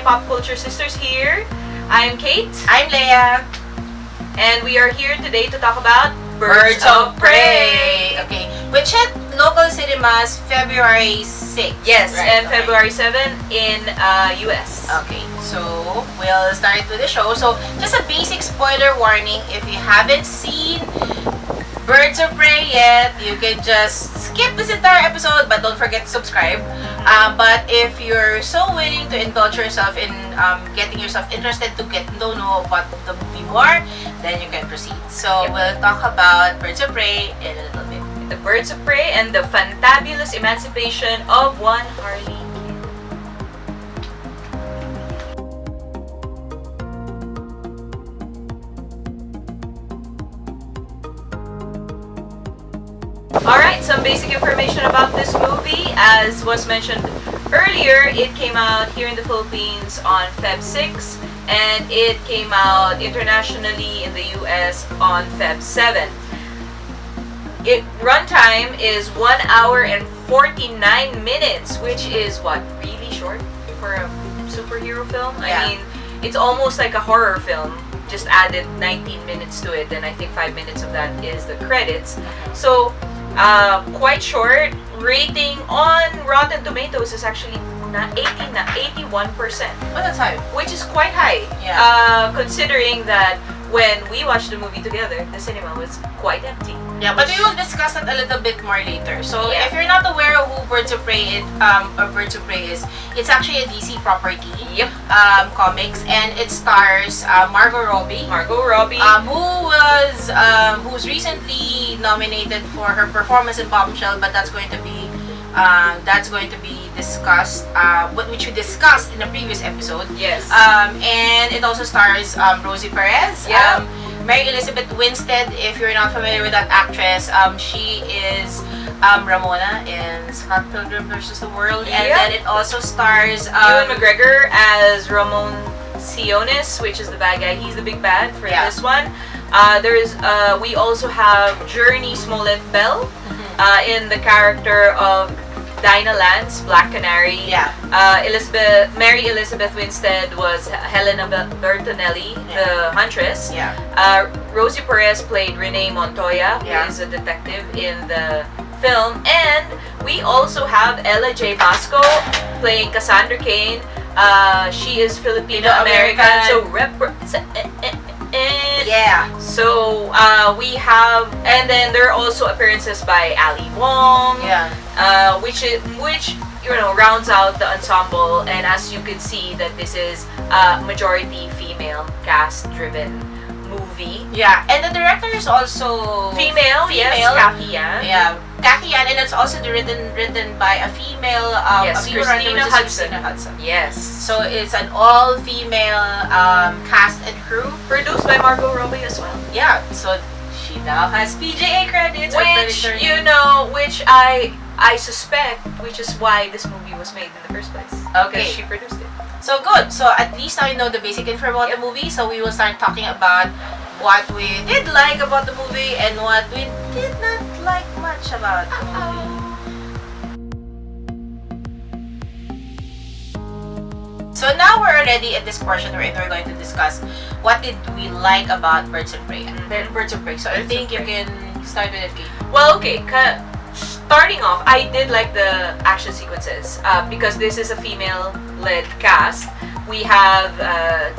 Pop Culture Sisters here. I'm Kate. I'm Leia. And we are here today to talk about Birds of Prey. Okay, which hit local cinemas February 6th. Yes, right? and February 7th in US. Okay, so we'll start with the show. So just a basic spoiler warning: if you haven't seen Birds of Prey yet, you can just skip this entire episode, but don't forget to subscribe. But if you're so willing to indulge yourself in getting yourself interested to get to know what the movie more, then you can proceed. So we'll talk about Birds of Prey in a little bit. The Birds of Prey and the fantabulous emancipation of one Harley. Alright, some basic information about this movie. As was mentioned earlier, it came out here in the Philippines on Feb 6 and it came out internationally in the US on Feb 7. Runtime is 1 hour and 49 minutes, which is what? Really short for a superhero film? Yeah. I mean, it's almost like a horror film. Just added 19 minutes to it, and I think 5 minutes of that is the credits. So, quite short. Rating on Rotten Tomatoes is actually 81%. Oh, that's high. Which is quite high. Yeah. Considering that when we watched the movie together, the cinema was quite empty. Yeah, but we will discuss that a little bit more later. So Yeah. if you're not aware of who Birds of Prey is, it's actually a DC property. Yep. Comics, and it stars Margot Robbie. Who's recently nominated for her performance in Bombshell, but that's going to be discussed, which we discussed in a previous episode. Yes. And it also stars Rosie Perez. Yeah. Mary Elizabeth Winstead, if you're not familiar with that actress, she is Ramona in Scott Pilgrim vs. the World. And Yep. then it also stars Ewan McGregor as Ramon Sionis, which is the bad guy. He's the big bad for Yeah. this one. We also have Journey Smollett Bell in the character of Dinah Lance, Black Canary. Yeah. Mary Elizabeth Winstead was Helena Bertonelli, the Huntress. Yeah. Rosie Perez played Renee Montoya, Yeah. who is a detective in the film. And we also have Ella J. Basco playing Cassandra Cain. She is Filipino-American, so Yeah. So we have, and then there are also appearances by Ali Wong, which rounds out the ensemble. And as you can see, that this is a majority female cast-driven movie. Yeah, and the director is also Female. Yes, Kathy Yan. Yeah, Kathy Yan, and it's also written by a female. Yes, a female writer, which is Christina Hudson. Yes. Yes. So it's an all-female cast and crew. Produced by Margot Robbie as well. Yeah. So she now has PGA credits. Which I suspect, which is why this movie was made in the first place. Okay. Because she produced it. So good. So at least I know the basic info about the movie. So we will start talking about what we did like about the movie and what we did not like much about the movie. So now we're already at this portion where we're going to discuss what did we like about Birds of Prey. Birds of Prey. So I think you can start with it, Kate. Well, okay. Starting off, I did like the action sequences because this is a female-led cast. We have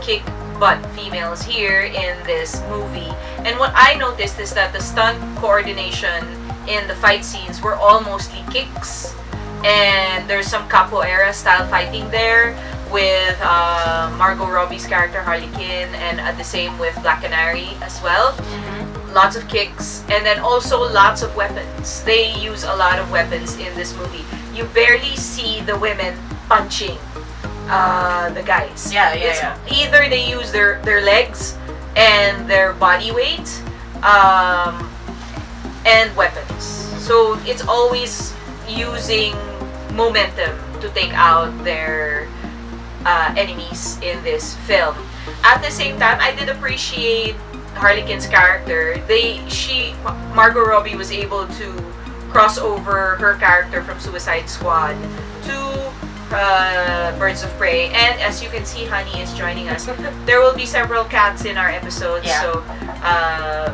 kick-butt females here in this movie. And what I noticed is that the stunt coordination in the fight scenes were all mostly kicks. And there's some capoeira style fighting there with Margot Robbie's character Harley Quinn, and the same with Black Canary as well. Lots of kicks, and then also lots of weapons. They use a lot of weapons in this movie. You barely see the women punching the guys. It's either they use their legs and their body weight and weapons. So it's always using momentum to take out their enemies in this film. At the same time, I did appreciate Harley Quinn's character. Margot Robbie was able to cross over her character from Suicide Squad to Birds of Prey, and as you can see, Honey is joining us. There will be several cats in our episodes, Yeah. so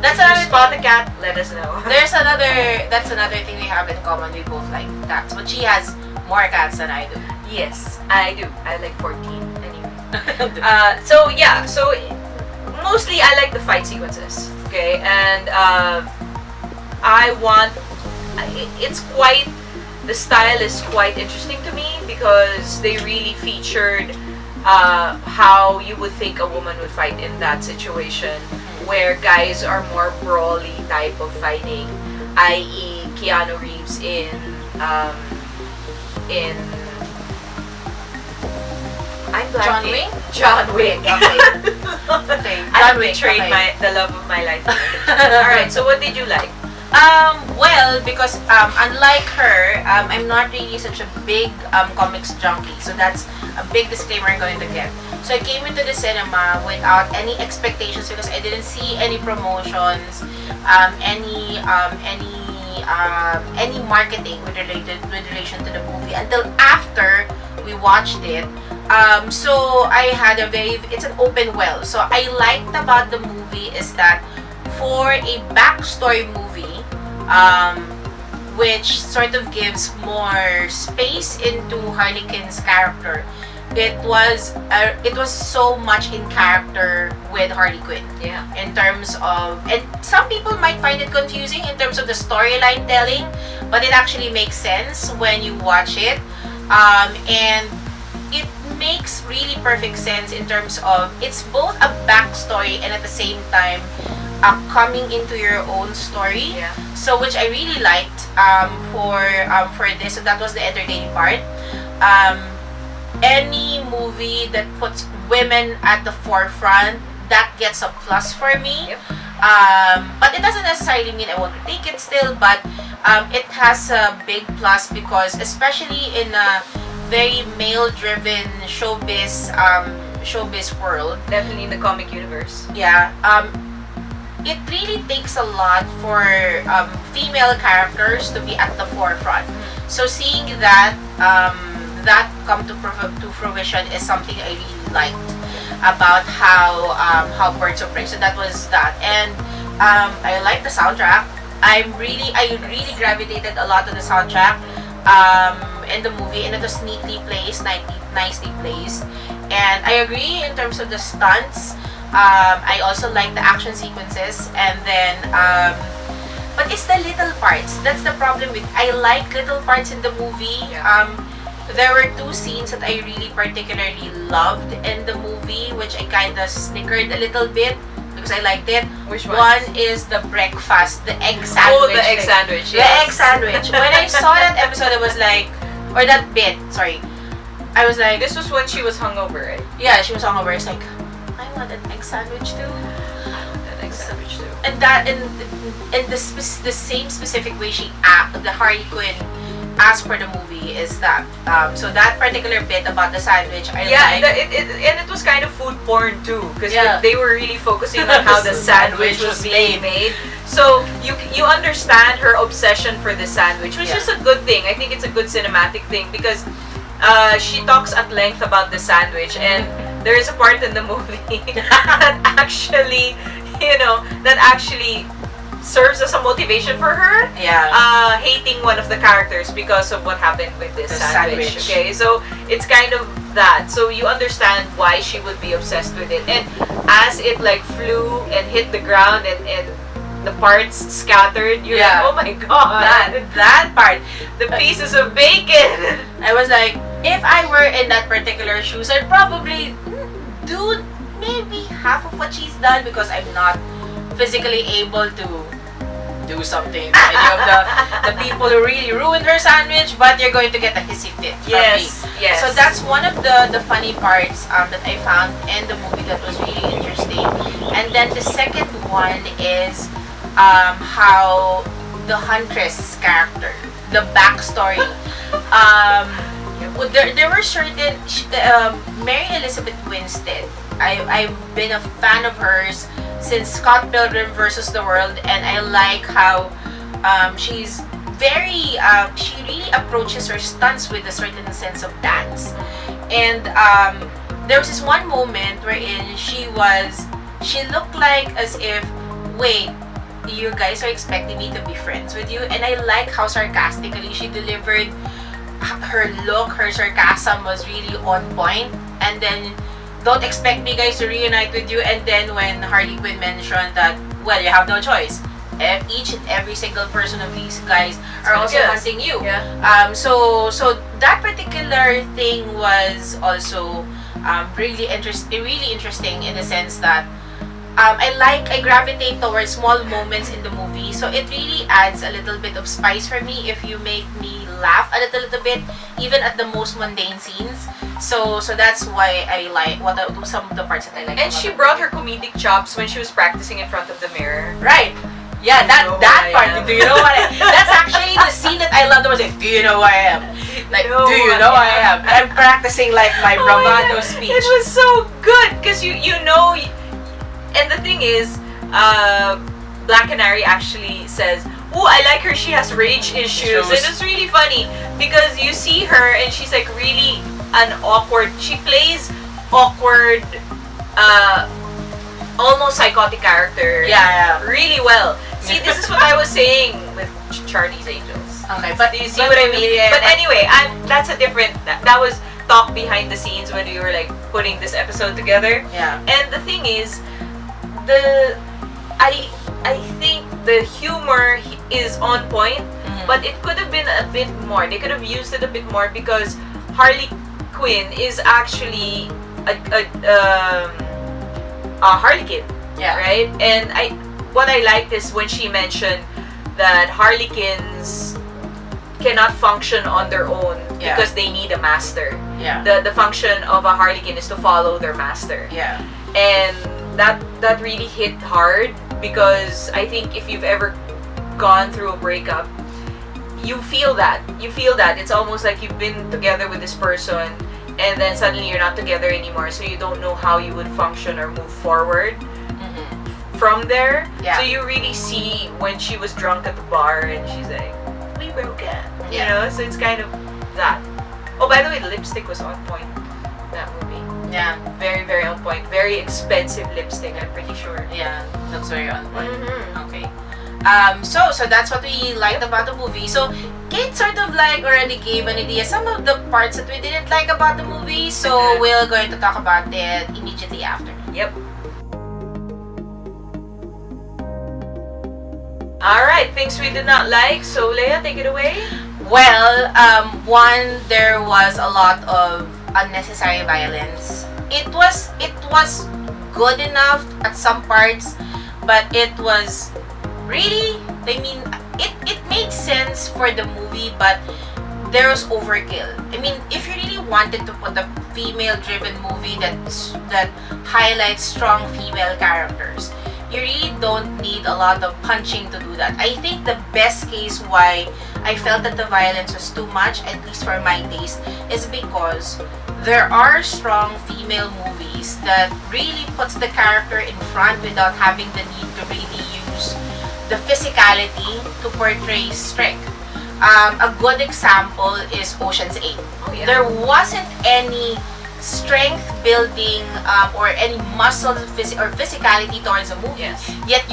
That's if you another spot a cat, let us know. That's another thing we have in common. We both like cats, but she has more cats than I do. Yes, I do. I like 14 anyway. So yeah, so mostly I like the fight sequences. Okay, and the style is quite interesting to me because they really featured how you would think a woman would fight in that situation, where guys are more brawly type of fighting, i.e. Keanu Reeves in I'm John blanking. Wick? John Wick. Okay. I John have Wick, betrayed okay. the love of my life. Alright, so what did you like? Well, because unlike her, I'm not really such a big comics junkie, so that's a big disclaimer I'm going to get. So I came into the cinema without any expectations because I didn't see any promotions, any marketing with relation to the movie until after we watched it. So I had it's an open well. So I liked about the movie is that for a backstory movie, which sort of gives more space into Harley Quinn's character, it was so much in character with Harley Quinn. Yeah. In terms of, and some people might find it confusing in terms of the storyline telling, but it actually makes sense when you watch it, and it makes really perfect sense in terms of it's both a backstory and at the same time coming into your own story. Yeah. So which I really liked for this. So that was the entertaining part. Any movie that puts women at the forefront, that gets a plus for me. Yep. But it doesn't necessarily mean I want to take it still, but it has a big plus because especially in a very male-driven showbiz world, Definitely in the comic universe. yeah, it really takes a lot for female characters to be at the forefront. So seeing that that come to fruition is something I really liked about how Birds of Prey. So that was that, and I like the soundtrack. I really gravitated a lot to the soundtrack in the movie, and it was neatly placed, nicely placed. And I agree in terms of the stunts. I also like the action sequences, and then but it's the little parts. That's the problem with. I like little parts in the movie. Yeah. There were two scenes that I really particularly loved in the movie, which I kind of snickered a little bit because I liked it. Which One is the breakfast, the egg sandwich. Oh, the egg sandwich. The egg sandwich. When I saw that episode, I was like, or that bit, sorry. I was like, This was when she was hungover, right? yeah, she was hungover. It's like, I want an egg sandwich too. An egg sandwich too. And that, in the same specific way the Harley Quinn asked for the movie is that. So that particular bit about the sandwich, I Yeah, like. and it was kind of food porn too, because Yeah. they were really focusing on how the sandwich was being made. So you understand her obsession for the sandwich, which Yeah. is a good thing. I think it's a good cinematic thing because she talks at length about the sandwich, and there is a part in the movie that actually, that actually serves as a motivation for her. Yeah. Hating one of the characters because of what happened with this The sandwich. sandwich. Okay, so it's kind of that. So you understand why she would be obsessed with it. And as it like flew and hit the ground and the parts scattered, you're Yeah. like, oh my god, that part. the pieces of bacon. I was like, if I were in that particular shoes, I'd probably do maybe half of what she's done because I'm not physically able to do something to any of the people who really ruined her sandwich, but you're going to get a hissy fit from me. Yes. So that's one of the funny parts that I found in the movie that was really interesting. And then the second one is how the Huntress character, the backstory. There were certain Mary Elizabeth Winstead. I've been a fan of hers since Scott Pilgrim versus the World, and I like how she's she really approaches her stunts with a certain sense of dance. And there was this one moment wherein she looked like as if, wait, you guys are expecting me to be friends with you? And I like how sarcastically she delivered her look. Her sarcasm was really on point. And then, don't expect me guys to reunite with you. And then when Harley Quinn mentioned that, well, you have no choice. Each and every single person of these guys are also hunting you. Yeah. So that particular thing was also really interesting in the sense that I gravitate towards small moments in the movie. So it really adds a little bit of spice for me if you make me laugh a little bit, even at the most mundane scenes. So that's why I like some of the parts that I like. And she brought her comedic chops when she was practicing in front of the mirror. Right. Yeah, that part. Do you know what I am? That's actually the scene that I love the most. Like, do you know who I am? Like, do you know who I am? I'm practicing like my bravado speech. It was so good because you know, and the thing is, Black Canary actually says, "Oh, I like her. She has rage issues," and it's really funny because you see her and she's like really an awkward. She plays awkward. Almost psychotic character. Yeah. Really well. See, this is what I was saying with Charlie's Angels. Okay, but do you see what I mean? Yeah, but anyway, that's a different. That was talk behind the scenes when we were like putting this episode together. Yeah. And the thing is, I think the humor is on point, but it could have been a bit more. They could have used it a bit more because Harley Quinn is actually a Harlequin, right? And what I liked is when she mentioned that Harlequins cannot function on their own because they need a master. Yeah. The function of a Harlequin is to follow their master. Yeah. And that really hit hard because I think if you've ever gone through a breakup, you feel that. It's almost like you've been together with this person and then suddenly you're not together anymore, so you don't know how you would function or move forward from there. Yeah. So you really see when she was drunk at the bar and she's like, we broke up. You know, so it's kind of that. Oh, by the way, the lipstick was on point. That movie. Yeah. Very, very on point. Very expensive lipstick, I'm pretty sure. Yeah, looks very on point. Okay. So that's what we liked about the movie. So Kate sort of like already gave an idea some of the parts that we didn't like about the movie. So we're going to talk about it immediately after. Yep. Alright, things we did not like. So Leia, take it away. Well, one, there was a lot of unnecessary violence. It was good enough at some parts, but it was really, I mean, it made sense for the movie, but there was overkill. I mean, if you really wanted to put a female-driven movie that highlights strong female characters, you really don't need a lot of punching to do that. I think the best case why I felt that the violence was too much, at least for my taste, is because there are strong female movies that really puts the character in front without having the need to really use the physicality to portray strength. A good example is Ocean's 8. Oh, yeah. There wasn't any strength building or any muscle or physicality towards the movie. Yes. Yet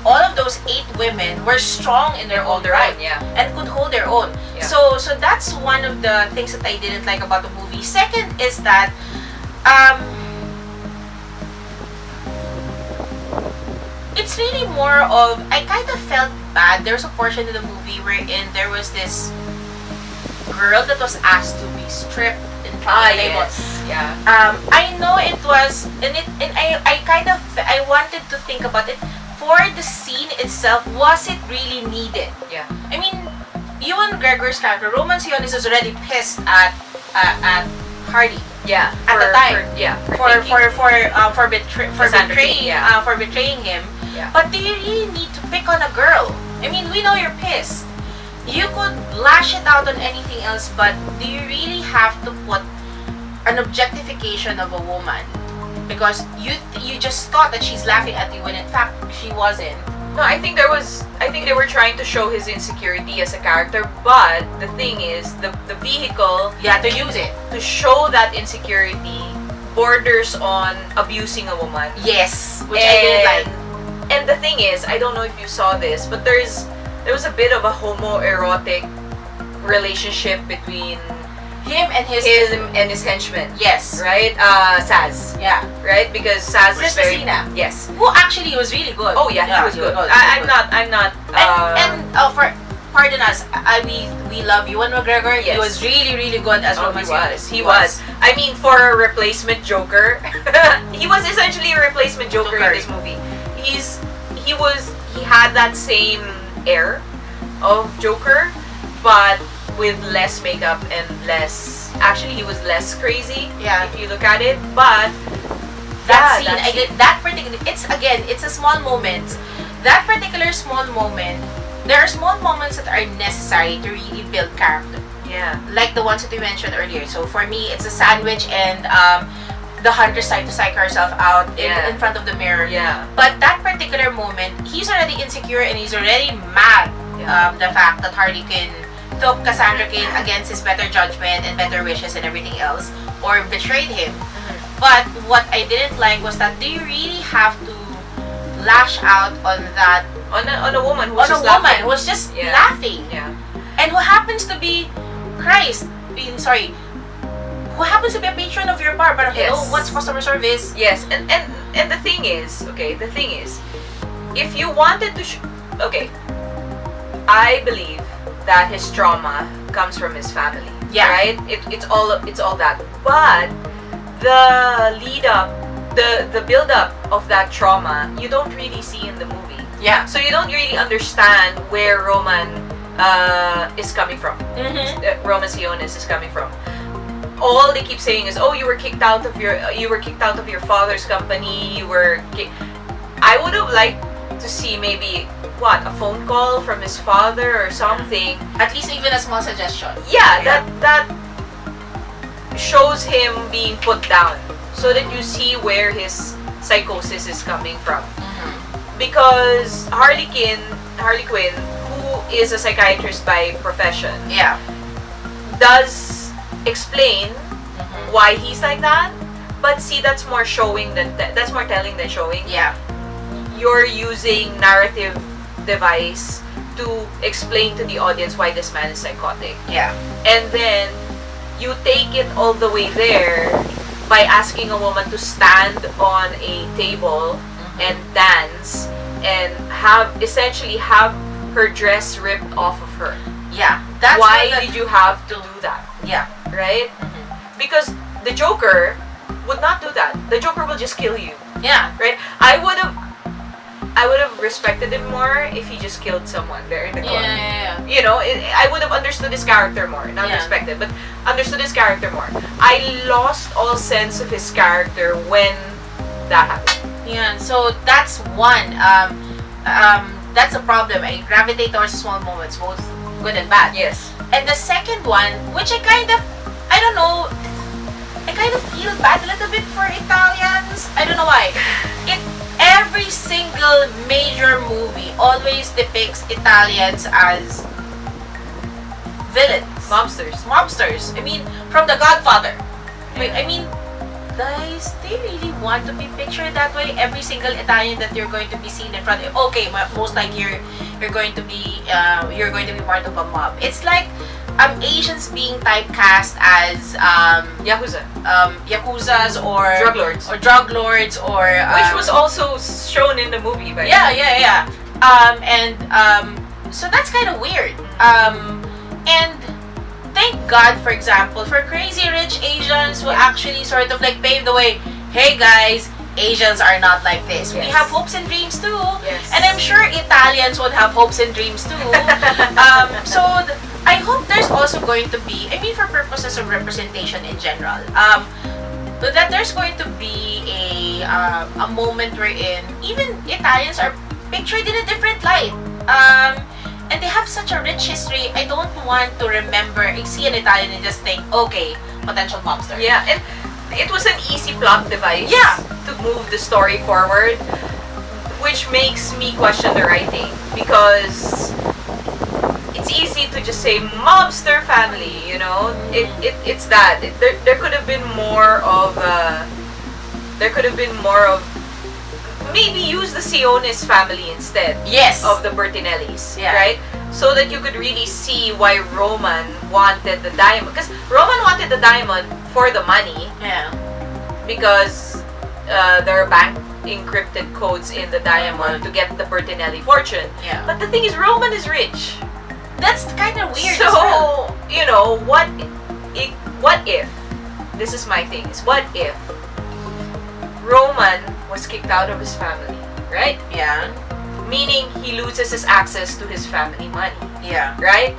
all of those 8 women were strong in their own right and could hold their own. Yeah. So that's one of the things that I didn't like about the movie. Second is that it's really more of, I kind of felt bad. There was a portion of the movie wherein there was this girl that was asked to be stripped in front of the table. Yeah. I know it was, and I wanted to think about it. For the scene itself, was it really needed? Yeah. I mean, Ewan McGregor's character, Roman Sionis, was already pissed at Hardy. Yeah. At the time. For betraying him. Yeah. But do you really need to pick on a girl? I mean, we know you're pissed. You could lash it out on anything else, but do you really have to put an objectification of a woman because you just thought that she's laughing at you when in fact she wasn't? No, I think they were trying to show his insecurity as a character, but the thing is, the vehicle To use it. to show that insecurity borders on abusing a woman. Yes, which I didn't like. And the thing is, I don't know if you saw this, but there was a bit of a homoerotic relationship between Him and his henchman. yes, Right? Saz. yeah. Right? Because Saz is Chris very... Messina. Yes. Who actually was really good. Oh yeah, he was good. I'm not... Pardon us, we love Ewan McGregor. Yes. He was really, really good as Roman Sionis. He was. I mean, for a replacement Joker, he was essentially a replacement Joker in this movie. He had that same air of Joker, but with less makeup and less... Actually, he was less crazy. Yeah. If you look at it, but That scene, that particular, it's a small moment. That particular small moment, there are small moments that are necessary to really build character. Yeah. Like the ones that we mentioned earlier. So for me, it's a sandwich and the hunter's trying to psych herself out in front of the mirror. Yeah. But that particular moment, he's already insecure and he's already mad. The fact that Harley Quinn took Cassandra Cain against his better judgment and better wishes and everything else, or betrayed him. But what I didn't like was that, do you really have to lash out on that On a woman who on was a just woman laughing. who was just Yeah. laughing, Yeah. and who happens to be who happens to be a patron of your bar? But hello, Yes. what's customer service? Yes, and the thing is, if you wanted to, I believe that his trauma comes from his family. Yeah. Right. It's all that, but the lead up, the build up of that trauma, you don't really see in the movie. Yeah. So you don't really understand where Roman is coming from. Mm-hmm. Roman Sionis is coming from. All they keep saying is, "Oh, you were kicked out of your father's company. I would have liked to see maybe a phone call from his father or something. At least even a small suggestion. Yeah, that shows him being put down, so that you see where his psychosis is coming from. Because Harley Quinn, who is a psychiatrist by profession, does explain why he's like that. But see, that's more telling than showing. Yeah. You're using narrative device to explain to the audience why this man is psychotic. Yeah. And then you take it all the way there by asking a woman to stand on a table and dance and essentially have her dress ripped off of her. Yeah. That's why did you have to do that? Yeah. Right? Because the Joker would not do that. The Joker will just kill you. Yeah. Right? I would have respected him more if he just killed someone there in the corner. Yeah. You know, I would have understood his character more. Not respected, but understood his character more. I lost all sense of his character when that happened. Yeah, so that's one. That's a problem. I gravitate towards small moments, both good and bad. Yes. And the second one, which I kind of feel bad a little bit for Italians. I don't know why. Every single major movie always depicts Italians as villains. Mobsters. I mean, from The Godfather. Yeah. I mean, guys, they really want to be pictured that way. Every single Italian that you're going to be seen in front of, most likely you're going to be part of a mob. It's like Asians being typecast as yakuzas or drug lords or which was also shown in the movie, by so that's kind of weird. And thank God, for example, for crazy rich Asians who actually sort of like pave the way. Hey guys, Asians are not like this. Yes. We have hopes and dreams too. Yes. And I'm sure Italians would have hopes and dreams too. I hope there's also going to be, for purposes of representation in general, but that there's going to be a moment wherein even Italians are pictured in a different light. And they have such a rich history. I don't want to see an Italian and just think, okay, potential mobster. Yeah, and it was an easy plot device Yeah. to move the story forward. which makes me question the writing, because it's easy to just say mobster family, you know. It's that. There could have been more of maybe use the Sionis family instead. Yes. Of the Bertinellis, Yeah. right? So that you could really see why Roman wanted the diamond. Because Roman wanted the diamond for the money, Yeah. because there are bank encrypted codes in the diamond to get the Bertinelli fortune. Yeah. But the thing is, Roman is rich. That's kind of weird So, as well. you know, what if, this is my thing, is what if Roman was kicked out of his family, right? Yeah. Meaning he loses his access to his family money, Yeah. right?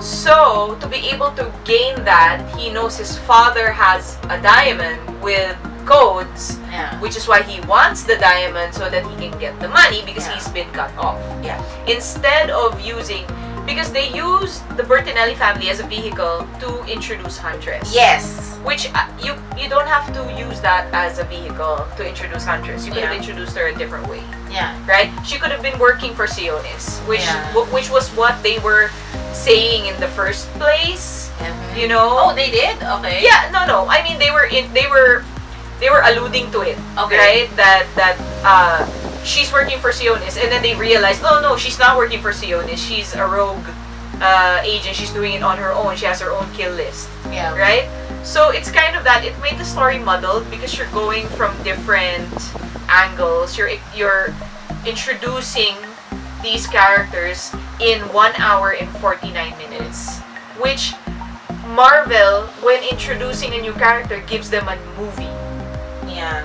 So, to be able to gain that, he knows his father has a diamond with codes, Yeah. which is why he wants the diamond, so that he can get the money, because Yeah. he's been cut off. Yeah. Instead of using, because they used the Bertinelli family as a vehicle to introduce Huntress. Yes. Which you don't have to use that as a vehicle to introduce Huntress. You could have Yeah. introduced her a different way, Yeah. right? She could have been working for Sionis, which Yeah. which was what they were saying in the first place. Mhm. You know? Oh, they did? Okay. Yeah, no. I mean, they were alluding to it, Okay. right? That she's working for Sionis, and then they realized, oh no, she's not working for Sionis. She's a rogue agent. She's doing it on her own. She has her own kill list, Yeah. right? So it's kind of that. It made the story muddled, because you're going from different angles. You're introducing these characters in 1 hour and 49 minutes, which Marvel, when introducing a new character, gives them a movie Yeah.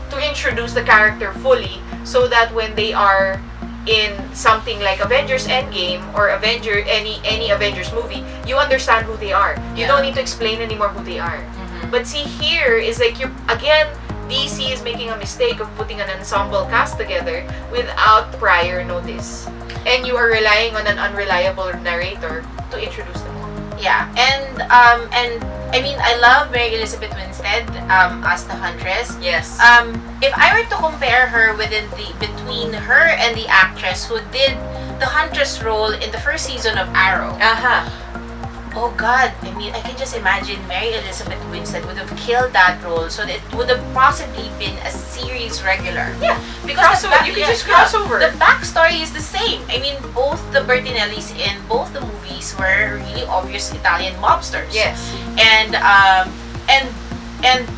to introduce the character fully, so that when they are in something like Avengers Endgame or any Avengers movie, you understand who they are. You Yeah. don't need to explain anymore who they are. Mhm. But see, here is like DC is making a mistake of putting an ensemble cast together without prior notice, and you are relying on an unreliable narrator to introduce them all. Yeah. And I mean, I love Mary Elizabeth Winstead as the Huntress. Yes. If I were to compare her between her and the actress who did the Huntress role in the first season of Arrow, oh God, I mean, I can just imagine Mary Elizabeth Winstead would have killed that role, so that it would have possibly been a series regular. Yeah. Because You can just cross over. the backstory is the same. I mean, both the Bertinellis in both the movies were really obvious Italian mobsters. Yes.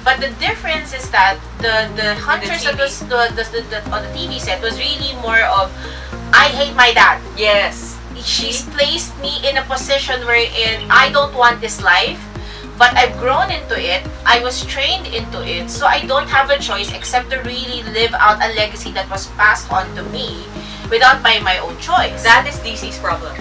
But the difference is that the Huntress that was on the TV set was really more of, I hate my dad. Yes. She's placed me in a position wherein I don't want this life, but I've grown into it. I was trained into it, so I don't have a choice except to really live out a legacy that was passed on to me without by my own choice. That is DC's problem.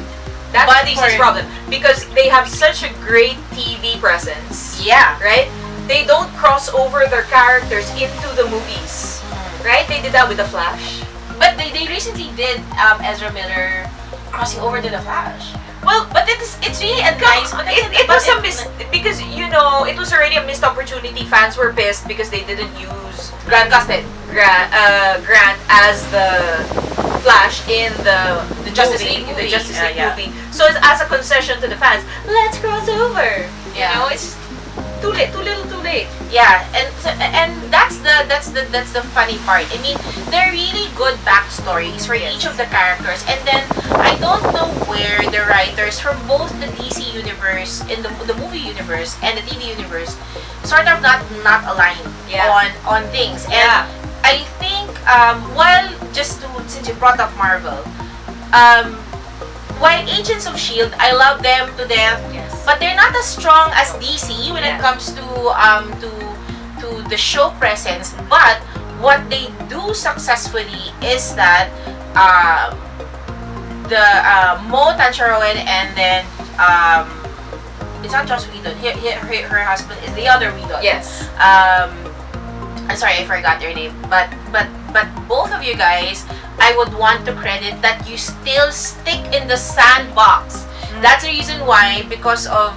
That's But DC's problem, because they have such a great TV presence, Yeah. right? They don't cross over their characters into the movies, right? They did that with The Flash. But they recently did Ezra Miller crossing over to the Flash. Well, But it's really a nice. it was a miss, because it was already a missed opportunity. Fans were pissed because they didn't use Grant Gustin. Grant as the Flash in the Justice movie, League the movie. Justice League Yeah. movie. So it's as a concession to the fans, let's cross over. Yeah. You know, it's too late, too little, too late. Yeah, and that's the funny part. I mean, they're really good backstories for each of the characters, and then I don't know where the writers from both the DC universe, in the movie universe and the TV universe, sort of not aligned Yeah. on things. And Yeah. I think since you brought up Marvel, while Agents of Shield, I love them to death. Yes. But they're not as strong as DC when it Yeah. comes to the show presence. But what they do successfully is that the Mo Tancharoen, and then it's not Joss Whedon. Her husband is the other Whedon. Yes. I'm sorry, I forgot your name. But both of you guys, I would want to credit that you still stick in the sandbox. That's the reason why, because of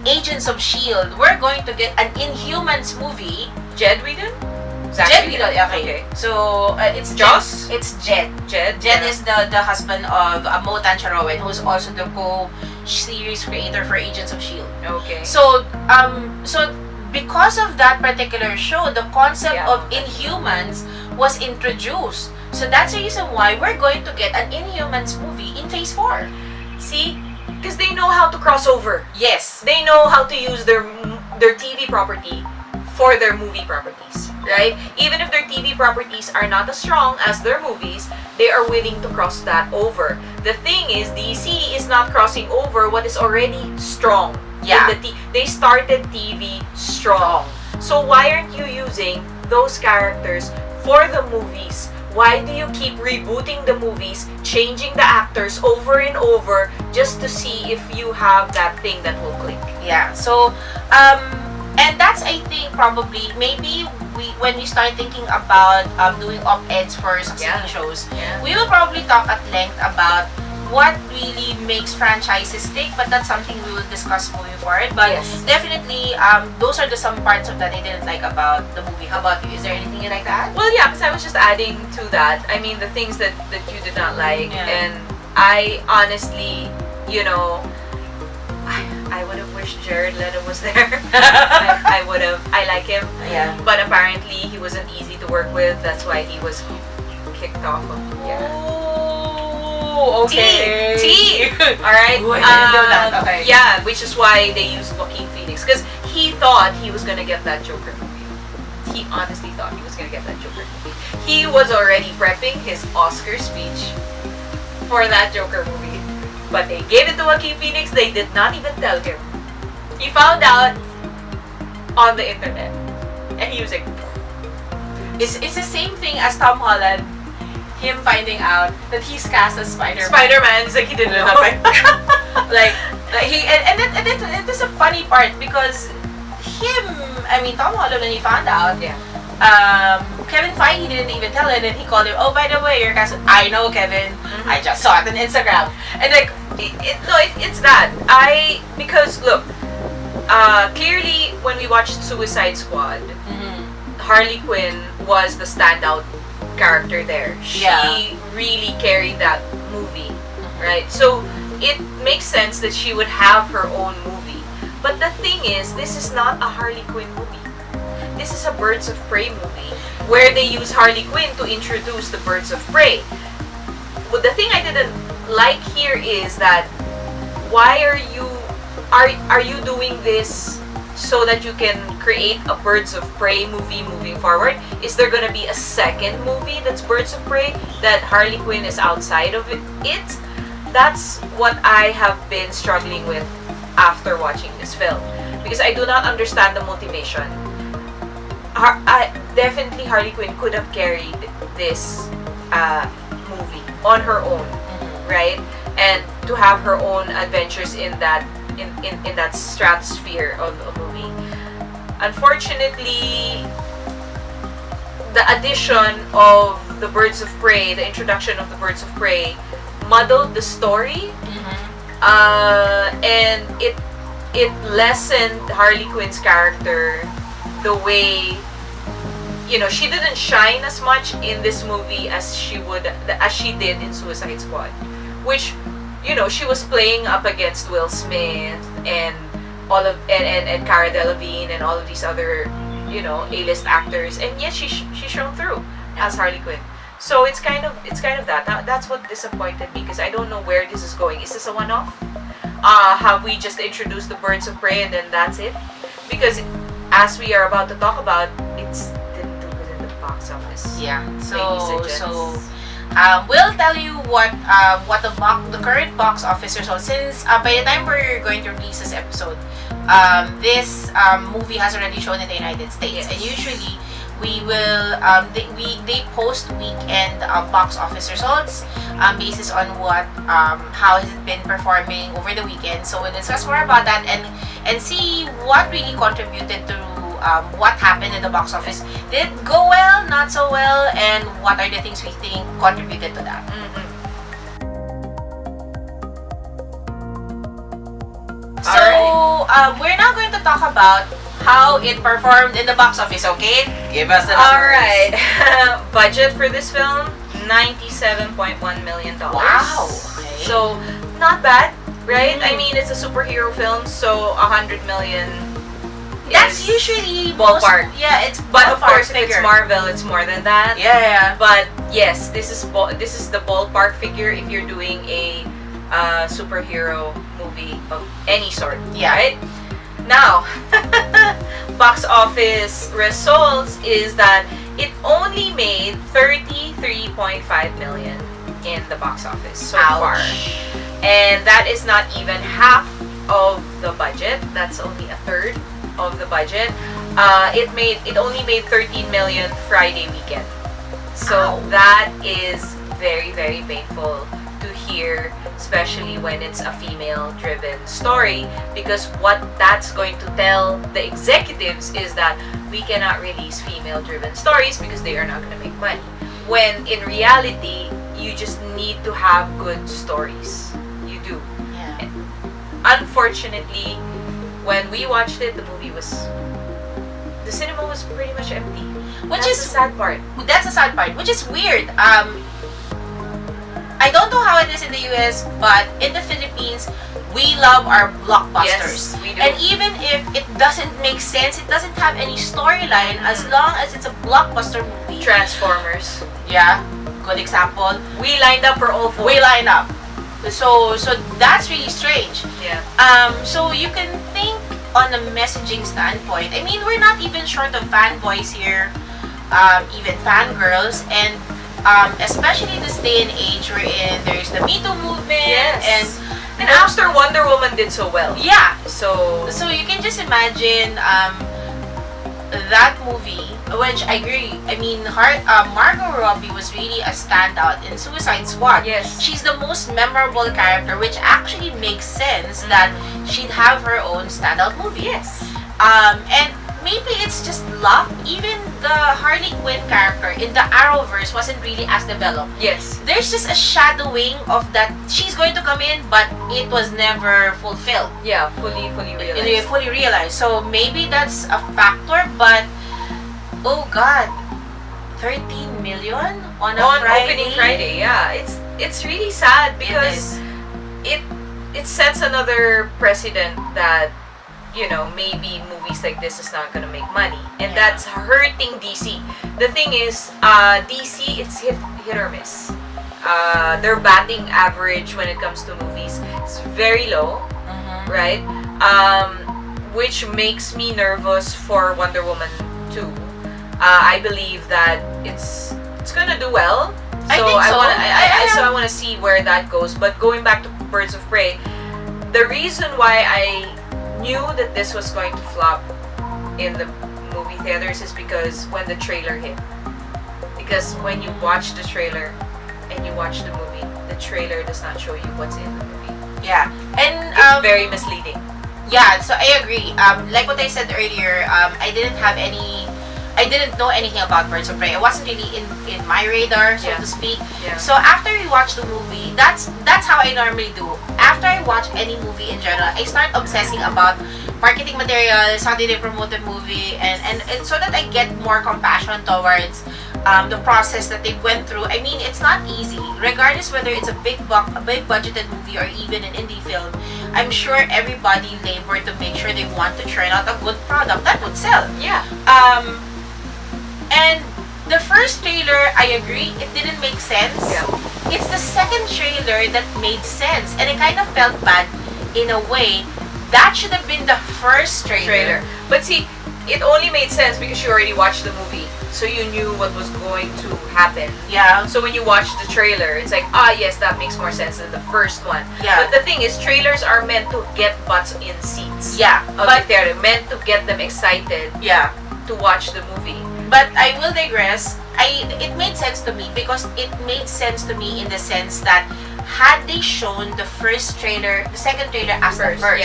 Agents of Shield, we're going to get an Inhumans movie. Jed Whedon? exactly? Jed Wheeler, okay. So, it's Joss? It's Jed. Jed? Jed Yeah. is the husband of Mo Tancharoen, who's also the co-series creator for Agents of S.H.I.E.L.D. Okay. So because of that particular show, the concept Yeah. of Inhumans was introduced. So that's the reason why we're going to get an Inhumans movie in Phase 4. See? Because they know how to cross over. Yes. They know how to use their TV property for their movie properties, right? Even if their TV properties are not as strong as their movies, they are willing to cross that over. The thing is, DC is not crossing over what is already strong. Yeah. They started TV strong. So why aren't you using those characters for the movies? Why do you keep rebooting the movies, changing the actors over and over just to see if you have that thing that will click? Yeah. So, and that's, I think, probably, maybe when we start thinking about doing op-eds for succeeding shows, we will probably talk at length about what really makes franchises stick, but that's something we will discuss moving forward. But definitely, those are some parts of that I didn't like about the movie. How about you? Is there anything you like to add? Well, yeah, because I was just adding to that. I mean, the things that you did not like, and I honestly, I would have wished Jared Leto was there. I would have. I like him. Yeah. But apparently, he wasn't easy to work with. That's why he was kicked off of. Oh, okay. T. All right. Ooh, I didn't know that. Okay. Yeah, which is why they used Joaquin Phoenix, because he thought he was gonna get that Joker movie. He honestly thought he was gonna get that Joker movie. He was already prepping his Oscar speech for that Joker movie, but they gave it to Joaquin Phoenix. They did not even tell him. He found out on the internet, and he was like, It's the same thing as Tom Holland. Him finding out that he's cast as Spider-Man. Spider-Man. It's like he didn't know. like he and it is a funny part because Tom Holland, when he found out, Kevin Feige didn't even tell him, and he called him, oh, by the way, you're cast. I know, Kevin. Mm-hmm. I just saw it on Instagram. And like, it's that. Because look, clearly when we watched Suicide Squad, Harley Quinn was the standout character there. She really carried that movie, right? So it makes sense that she would have her own movie. But the thing is, this is not a Harley Quinn movie. This is a Birds of Prey movie where they use Harley Quinn to introduce the Birds of Prey. But the thing I didn't like here is that why are you doing this so that you can create a Birds of Prey movie moving forward? Is there gonna be a second movie that's Birds of Prey that Harley Quinn is outside of it? That's what I have been struggling with after watching this film, because I do not understand the motivation. Definitely Harley Quinn could have carried this movie on her own, right? And to have her own adventures in that stratosphere of a movie. Unfortunately, the addition of the Birds of Prey, the introduction of the Birds of Prey, muddled the story, and it lessened Harley Quinn's character the way, she didn't shine as much in this movie as she did in Suicide Squad, which, she was playing up against Will Smith and and Cara Delevingne and all of these other, A-list actors, and yet she shone through as Harley Quinn. So it's kind of that. That's what disappointed me, because I don't know where this is going. Is this a one-off? Have we just introduced the Birds of Prey and then that's it? Because as we are about to talk about, it didn't do good in the box office. Yeah. So we'll tell you what the current box office results, since by the time we're going to release this episode, this movie has already shown in the United States, and usually we will they post weekend box office results basis on how has it been performing over the weekend. So we'll discuss more about that and see what really contributed to what happened in the box office. Did it go well, not so well, and what are the things we think contributed to that? So we're now going to talk about how it performed in the box office, okay? Give us the numbers. Alright. Budget for this film, $97.1 million. Wow. Okay. So, not bad, right? I mean, it's a superhero film, so 100 million. That's is usually ballpark. It's But of ballpark course, if it's figure. Marvel, it's more than that. Yeah. But yes, this is the ballpark figure if you're doing a superhero movie of any sort. Yeah. Right? Now, box office results is that it only made 33.5 million in the box office so far. And that is not even half of the budget. That's only a third of the budget. It only made 13 million Friday weekend. So that is very, very painful to hear, especially when it's a female-driven story, because what that's going to tell the executives is that we cannot release female-driven stories because they are not going to make money. When in reality, you just need to have good stories. You do. Yeah. Unfortunately, when we watched it, the cinema was pretty much empty. Which That's is the sad part. That's the sad part, which is weird. I don't know how it is in the US, but in the Philippines, we love our blockbusters. Yes, we do. And even if it doesn't make sense, it doesn't have any storyline, as long as it's a blockbuster movie. Transformers. Yeah, good example. We lined up for all four. We line up. So that's really strange. Yeah. So you can think on a messaging standpoint. I mean, we're not even short of fanboys here, even fangirls, and especially this day and age we're in, there's the Me Too movement, Yes. And after Wonder Woman did so well. yeah. So So you can just imagine that movie, which I agree. I mean, Margot Robbie was really a standout in Suicide Squad. Yes. She's the most memorable character, which actually makes sense that she'd have her own standout movie. yes. And maybe it's just luck. Even the Harley Quinn character in the Arrowverse wasn't really as developed. Yes. There's just a shadowing of that she's going to come in, but it was never fulfilled. Yeah, fully Really realized. fully realized. So maybe that's a factor, but oh god, 13 million on Opening Friday, yeah. It's really sad because it sets another precedent that, you know, maybe movies like this is not gonna make money, and that's hurting DC. The thing is, DC, it's hit or miss. Their batting average when it comes to movies is very low, right? Which makes me nervous for Wonder Woman 2. I believe that it's gonna do well. I think so. I wanna see where that goes. But going back to Birds of Prey, the reason why I knew that this was going to flop in the movie theaters is because when the trailer hit. Because when you watch the trailer and you watch the movie, the trailer does not show you what's in the movie. Yeah, and It's very misleading. yeah, so I agree. Like what I said earlier, I didn't know anything about Birds of Prey. It wasn't really in my radar, so to speak. Yeah. So after we watch the movie, that's how I normally do. After I watch any movie in general, I start obsessing about marketing materials, how did they promote the movie, and so that I get more compassion towards the process that they went through. I mean, it's not easy, regardless whether it's a big budgeted movie or even an indie film. I'm sure everybody labored to make sure they want to churn out a good product that would sell. Yeah. And the first trailer, I agree, it didn't make sense. Yeah. It's the second trailer that made sense, and I kind of felt bad in a way. That should have been the first trailer. But see, it only made sense because you already watched the movie, so you knew what was going to happen. Yeah. So when you watch the trailer, it's like, yes, that makes more sense than the first one. Yeah. But the thing is, trailers are meant to get butts in seats. Yeah. Of the theater, meant to get them excited Yeah. to watch the movie. But I will digress. It made sense to me because it made sense to me in the sense that had they shown the second trailer as the first,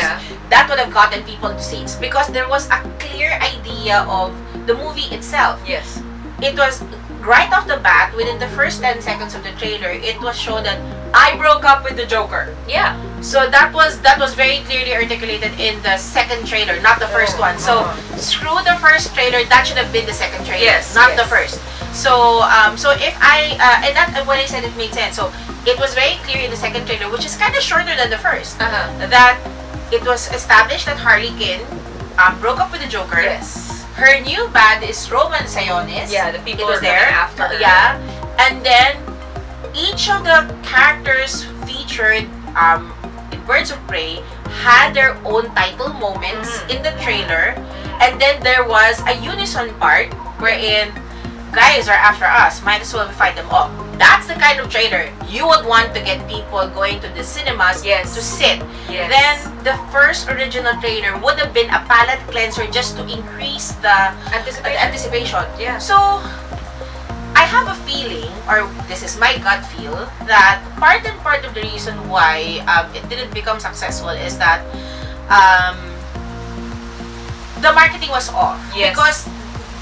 that would have gotten people to seats because there was a clear idea of the movie itself. Yes. It was right off the bat, within the first 10 seconds of the trailer, it was shown that I broke up with the Joker. Yeah. So that was very clearly articulated in the second trailer, not the first one. So screw the first trailer. That should have been the second trailer, Yes, not yes. the first. So if I and that when I said it made sense. So it was very clear in the second trailer, which is kind of shorter than the first, that it was established that Harley Quinn broke up with the Joker. Yes. Her new bad is Roman Sionis. Yeah, the people it was were coming there after her. Yeah, and then each of the characters featured in Birds of Prey had their own title moments in the trailer, and then there was a unison part wherein guys are after us, might as well fight them all. That's the kind of trailer you would want to get people going to the cinemas Yes. to sit. Yes. Then the first original trailer would have been a palate cleanser just to increase the anticipation. Yeah. So I have a feeling, or this is my gut feel, that part of the reason why it didn't become successful is that the marketing was off. Yes. Because,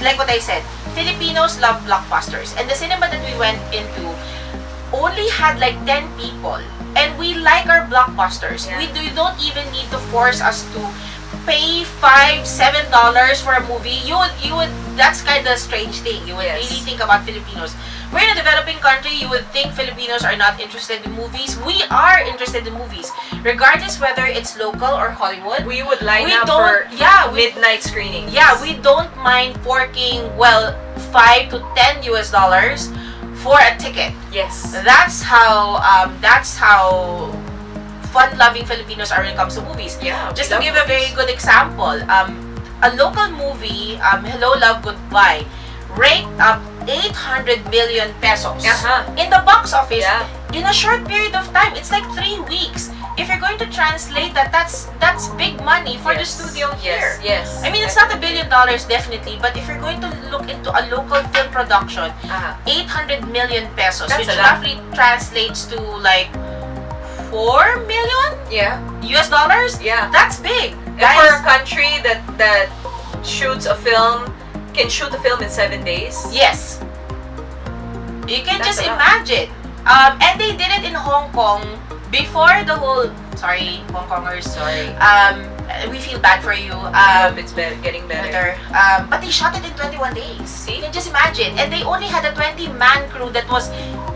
like what I said, Filipinos love blockbusters. And the cinema that we went into only had like 10 people. And we like our blockbusters. Yeah. We don't even need to force us to pay $5-7 for a movie. You would that's kind of a strange thing. You would Yes. really think about Filipinos. We're in a developing country. You would think Filipinos are not interested in movies. We are interested in movies, regardless whether it's local or Hollywood. We would line We up don't- for yeah, we- midnight screenings. Yeah, we don't mind forking $5 to $10 for a ticket. Yes. That's how fun-loving Filipinos are when it comes to movies. Yeah. Just we to love give a very good example, a local movie, Hello, Love, Goodbye, raked up 800 million pesos in the box office Yeah. in a short period of time. It's like 3 weeks. If you're going to translate that, that's big money for the Yes. studio here. Yes. I mean, it's not $1 billion definitely, but if you're going to look into a local film production, 800 million pesos, That's which a lot. roughly translates to like 4 million Yeah. US dollars. Yeah. That's big, And for a guys. country that shoots a film, can shoot a film in 7 days. Yes, you can That's just a lot. imagine. And they did it in Hong Kong before the whole. Sorry, Hong Kongers. Sorry. We feel bad for you. It's getting better. But they shot it in 21 days. See? You can just imagine. And they only had a 20-man crew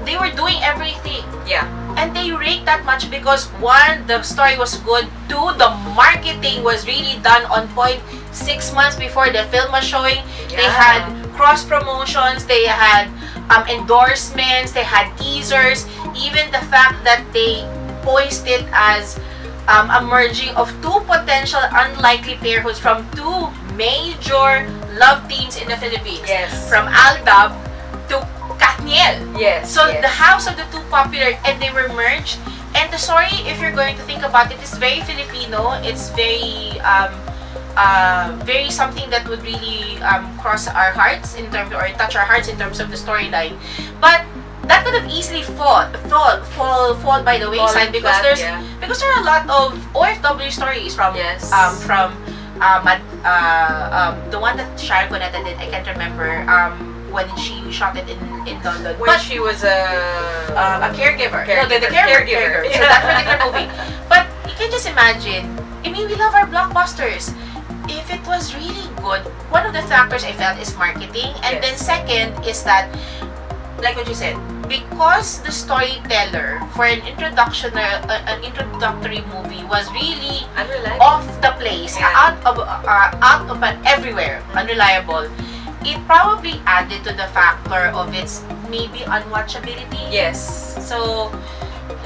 they were doing everything. Yeah. And they raked that much because one, the story was good. Two, the marketing was really done on point. 6 months before the film was showing, they Yeah. had cross promotions, they had endorsements, they had teasers. Even the fact that they posed it as a merging of two potential unlikely pairhoods from two major love teams in the Philippines. Yes. From Aldab to Katniel. Yes. So yes. the house of the two popular, and they were merged. And the story, if you're going to think about it, is very Filipino. It's very very something that would really cross our hearts in terms, or touch our hearts in terms of the storyline. But that could have easily fall by the wayside because because there are a lot of OFW stories from Yes. the one that Sharon Cuneta did. I can't remember when she shot it in London. When she was a Caregiver. No, the Caregiver. caregiver. So that particular movie. But you can just imagine. I mean, we love our blockbusters. If it was really good, one of the factors I felt is marketing, and then second is that, like what you said, because the storyteller for an introductory movie was really unreliable. off the place, out of everywhere, unreliable. It probably added to the factor of its maybe unwatchability. Yes. So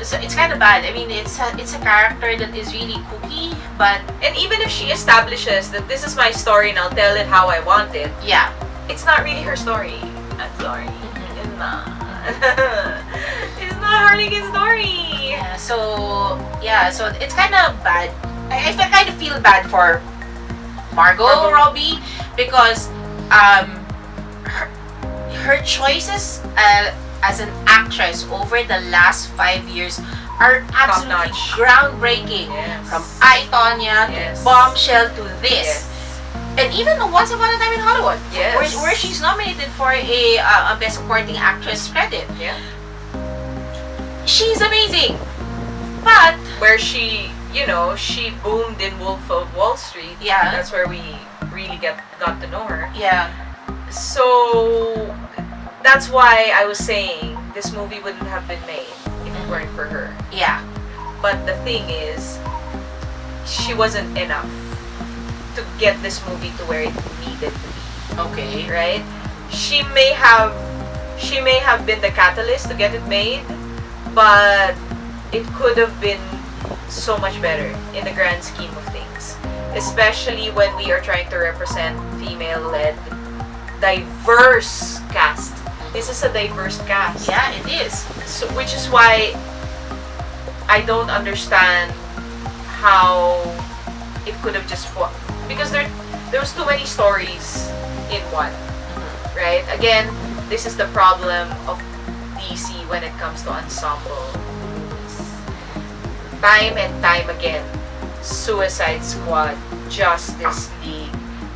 it's kind of bad. I mean, it's a character that is really kooky, but And even if she establishes that this is my story and I'll tell it how I want it, yeah, it's not really her story. I'm sorry. It's not. It's not Harley Quinn's story. so it's kind of bad. I kind of feel bad for Margot Robbie because her choices as an actress over the last 5 years are absolutely Top-notch. groundbreaking. Yes. From I, Tonya to Yes. Bombshell to this. Yes. And even Once Upon a Time in Hollywood, Yes. where she's nominated for a Best Supporting Actress credit. Yeah. She's amazing. But Where she, she boomed in Wolf of Wall Street. Yeah. That's where we really got to know her. yeah, So that's why I was saying this movie wouldn't have been made if it weren't for her. yeah, But the thing is, she wasn't enough to get this movie to where it needed to be, okay. right? She may have been the catalyst to get it made, but it could have been so much better in the grand scheme of things, especially when we are trying to represent female-led, diverse cast. This is a diverse cast. Yeah, it is. So, which is why I don't understand how it could have just fought, because there was too many stories in one, right? Again, this is the problem of DC when it comes to ensemble movies. Time and time again, Suicide Squad, Justice League,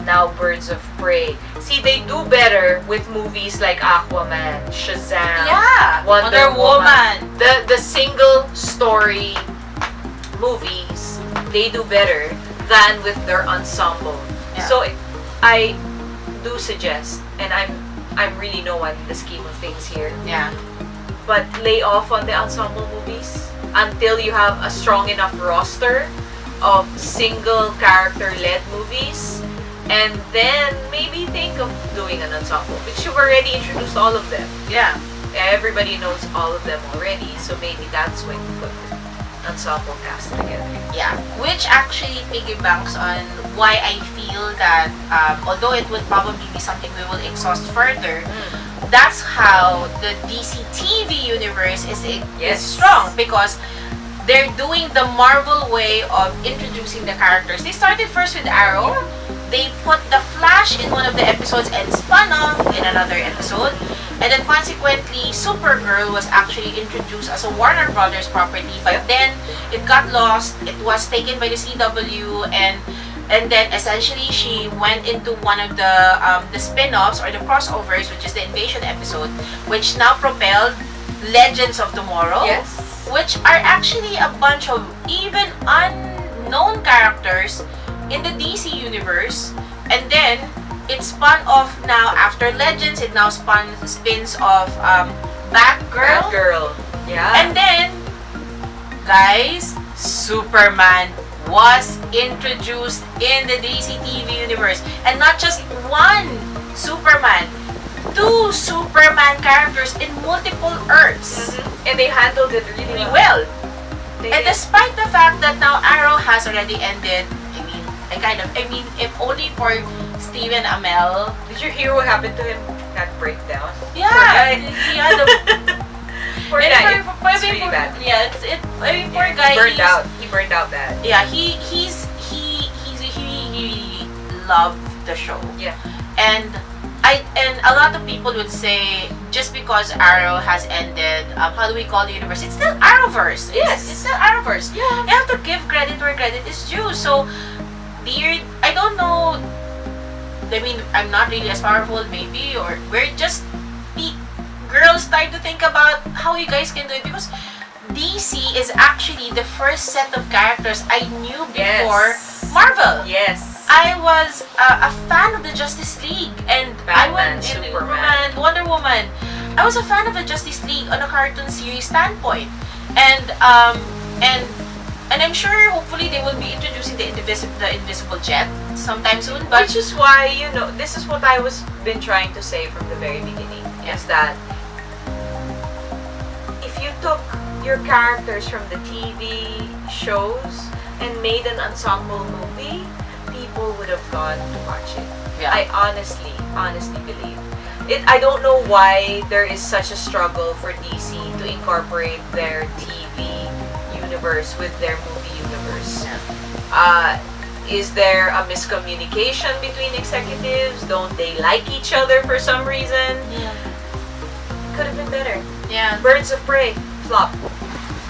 now Birds of Prey. See, they do better with movies like Aquaman, Shazam, Yeah, Wonder Woman. The single story movies, they do better than with their ensemble. Yeah. So I do suggest, and I'm really no one in the scheme of things here, Yeah, but lay off on the ensemble movies until you have a strong enough roster of single character led movies, and then maybe think of doing an ensemble, because you've already introduced all of them. yeah. Everybody knows all of them already, so maybe that's when you put ensemble cast together. Yeah, which actually piggybacks on why I feel that although it would probably be something we will exhaust further, that's how the DC TV universe is Yes. strong, because they're doing the Marvel way of introducing the characters. They started first with Arrow. They put the Flash in one of the episodes and spun off in another episode. And then consequently, Supergirl was actually introduced as a Warner Brothers property, but then it got lost. It was taken by the CW, and then essentially she went into one of the spin-offs or the crossovers, which is the Invasion episode, which now propelled Legends of Tomorrow, Yes. which are actually a bunch of even unknown characters in the DC universe. And then it spun off now after Legends. It now spins off Batgirl. Girl. Yeah. And then, guys, Superman was introduced in the DC TV universe. And not just one Superman, two Superman characters in multiple Earths. And they handled it really Really well. well. They And did. despite the fact that now Arrow has already ended, if only for Stephen Amell. Did you hear what happened to him? That breakdown. Yeah, he had a Poor and guy. for- It's really bad. Yeah, poor guy. He burned he's- out. He burned out bad. Yeah, he loved the show. Yeah. And a lot of people would say just because Arrow has ended, how do we call the universe? It's still Arrowverse. Yes. It's still Arrowverse. Yeah. You have to give credit where credit is due. So, I don't know. I mean, I'm not really as powerful, maybe, or we're just the girls start to think about how you guys can do it, because DC is actually the first set of characters I knew before Marvel. Yes. I was a fan of the Justice League, and Batman, I went Superman. Wonder Woman. I was a fan of the Justice League on a cartoon series standpoint, and I'm sure hopefully they will be introducing the Invisible Jet sometime soon. But Which is why, this is what I was been trying to say from the very beginning. Is that if you took your characters from the TV shows and made an ensemble movie, people would have gone to watch it. Yeah. I honestly believe it. I don't know why there is such a struggle for DC to incorporate their TV universe with their movie universe. Is there a miscommunication between executives? Don't they like each other for some reason? yeah, Could have been better. yeah. Birds of Prey, flop.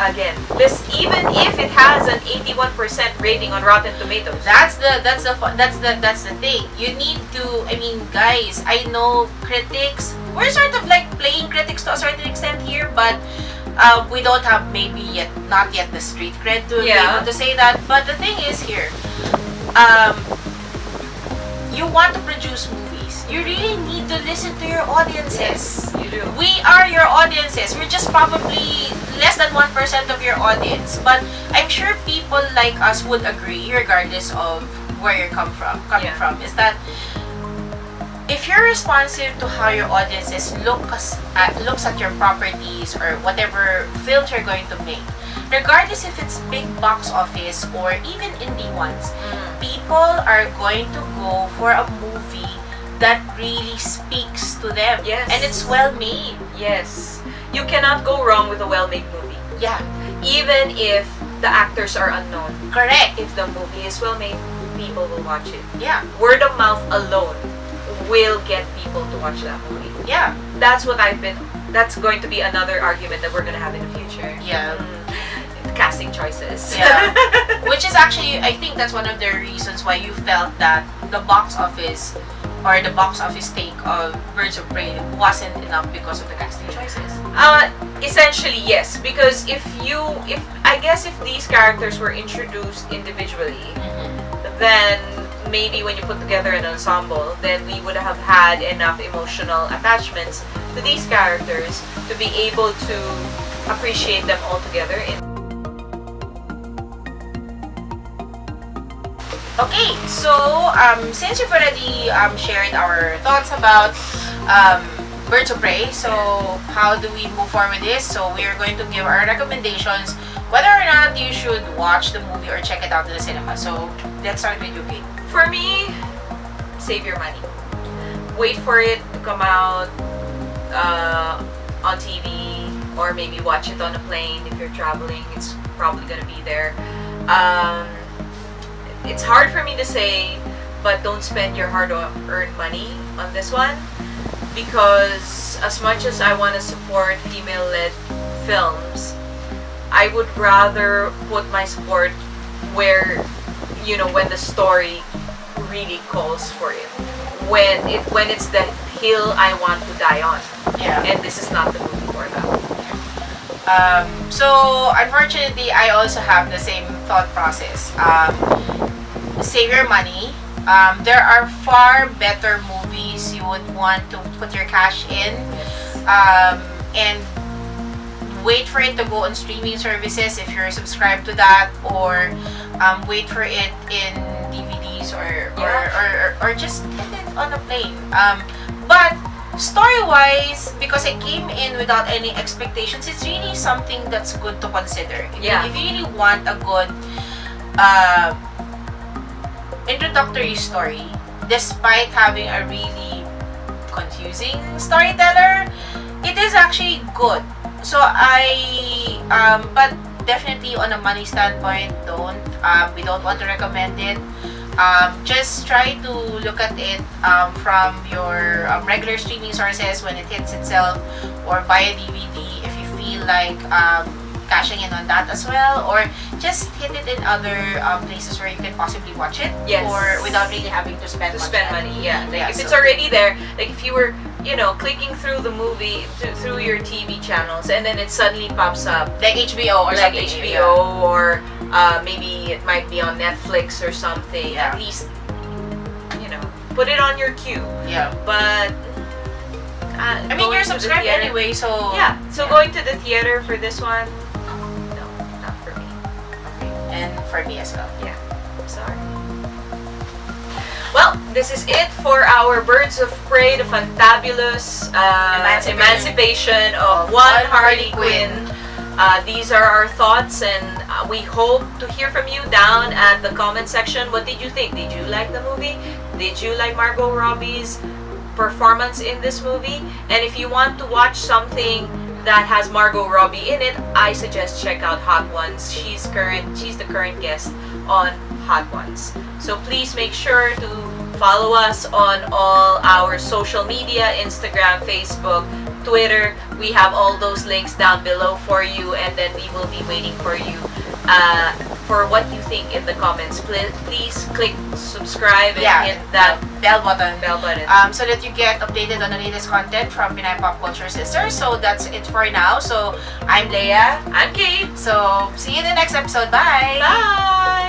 again, this even if it has an 81% rating on Rotten Tomatoes. That's the thing. You need to. I mean, guys, I know critics. We're sort of like playing critics to a certain extent here, but we don't have not yet the street cred to be able to say that. But the thing is here, you want to produce movies. You really need to listen to your audiences. You do. We are your audiences. We're just probably less than 1% of your audience. But I'm sure people like us would agree, regardless of where you're coming from, is that if you're responsive to how your audiences looks at your properties or whatever films you're going to make, regardless if it's big box office or even indie ones, people are going to go for a movie that really speaks to them. Yes. And it's well made. Yes. You cannot go wrong with a well-made movie. Yeah. Even if the actors are unknown. Correct. If the movie is well-made, people will watch it. Yeah. Word of mouth alone will get people to watch that movie. Yeah. That's going to be another argument that we're going to have in the future. Yeah. Casting choices. Yeah. Which is actually, I think that's one of the reasons why you felt that the box office take of Birds of Prey wasn't enough because of the casting choices. Essentially, yes. Because if these characters were introduced individually, then maybe when you put together an ensemble, then we would have had enough emotional attachments to these characters to be able to appreciate them all together. Okay, so since you've already shared our thoughts about Birds of Prey, so how do we move forward with this? So we are going to give our recommendations whether or not you should watch the movie or check it out in the cinema. So let's start with you, Kate. For me, save your money. Wait for it to come out on TV, or maybe watch it on a plane if you're traveling. It's probably gonna be there. It's hard for me to say, but don't spend your hard-earned money on this one, because as much as I want to support female-led films, I would rather put my support where, when the story really calls for it, when it's the hill I want to die on. Yeah. And this is not the movie for that. So unfortunately, I also have the same thought process. Save your money. There are far better movies you would want to put your cash in, and wait for it to go on streaming services if you're subscribed to that, or wait for it in DVDs or just hit it on a plane. But story-wise, because it came in without any expectations, it's really something that's good to consider. Yeah. If you really want a good introductory story, despite having a really confusing storyteller, it is actually good. So but definitely on a money standpoint, we don't want to recommend it. Just try to look at it from your regular streaming sources when it hits itself, or buy a DVD if you feel like cashing in on that as well, or just hit it in other places where you can possibly watch it, Yes. or without really having to spend Money. Yeah. Like if so it's already there, like if you were, clicking through the movie through your TV channels, and then it suddenly pops up like HBO or like something. HBO, or maybe it might be on Netflix or something. Yeah. At least, put it on your queue. Yeah. But I mean, you're subscribed anyway, so yeah. So going to the theater for this one, no, not for me. And for me as well. Yeah, sorry. Well, this is it for our Birds of Prey, the fantabulous emancipation of one Harley Quinn. These are our thoughts, and we hope to hear from you down at the comment section. What did you think? Did you like the movie? Did you like Margot Robbie's performance in this movie? And if you want to watch something that has Margot Robbie in it, I suggest check out Hot Ones. She's the current guest on Hot Ones. So please make sure to follow us on all our social media, Instagram, Facebook, Twitter. We have all those links down below for you, and then we will be waiting for you for what you think in the comments. Please click subscribe and hit that bell button. So that you get updated on the latest content from Pinay Pop Culture Sisters. So that's it for now. So I'm Leia. I'm Kate. So see you in the next episode. Bye! Bye!